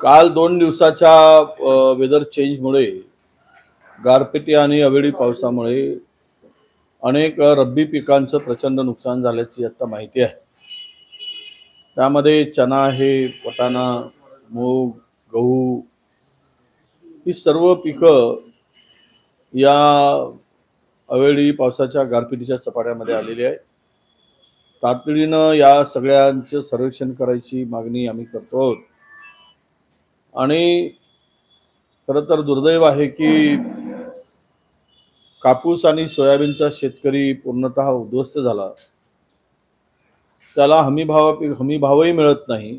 काल 2 दिवसाच्या वेदर चेंजमुळे गारपिटी आणि अवेळी पावसामुळे अनेक रब्बी पिकांचं प्रचंड नुकसान झाल्याची आता माहिती आहे. त्यामध्ये चना आहे, वाटाणा, मूग, गहू ही सर्व पिकं या अवेळी पावसाच्या गारपिटीच्या चपाट्यामध्ये आलेली आहे. तातडीनं या सगळ्यांचं सर्वेक्षण करायची मागणी आम्ही करतो आहोत. आणि खरं तर दुर्दैव आहे की कापूस आणि सोयाबीनचा शेतकरी पूर्णतः उद्ध्वस्त झाला. त्याला हमीभावही मिळत नाही.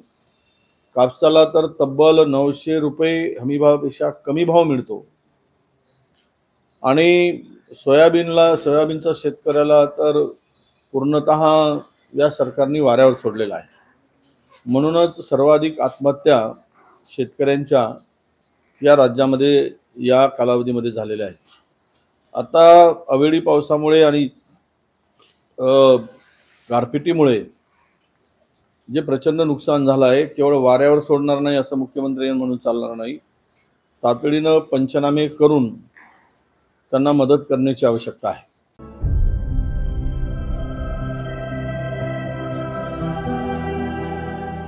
कापसाला तर तब्बल 900 रुपये हमीभावापेक्षा कमी भाव मिळतो आणि सोयाबीनच्या शेतकऱ्याला तर पूर्णतः या सरकारने वाऱ्यावर सोडलेला आहे. म्हणूनच सर्वाधिक आत्महत्या शेतकऱ्यांच्या या राज्यामध्ये या कालावधीमध्ये झालेल्या आहेत. आता अवेळी पावसामुळे आणि गारपिटीमुळे जे प्रचंड नुकसान झालं आहे केवळ वाऱ्यावर सोडणार नाही असं मुख्यमंत्री म्हणून चालणार नाही. तातडीनं पंचनामे करून त्यांना मदत करण्याची आवश्यकता आहे.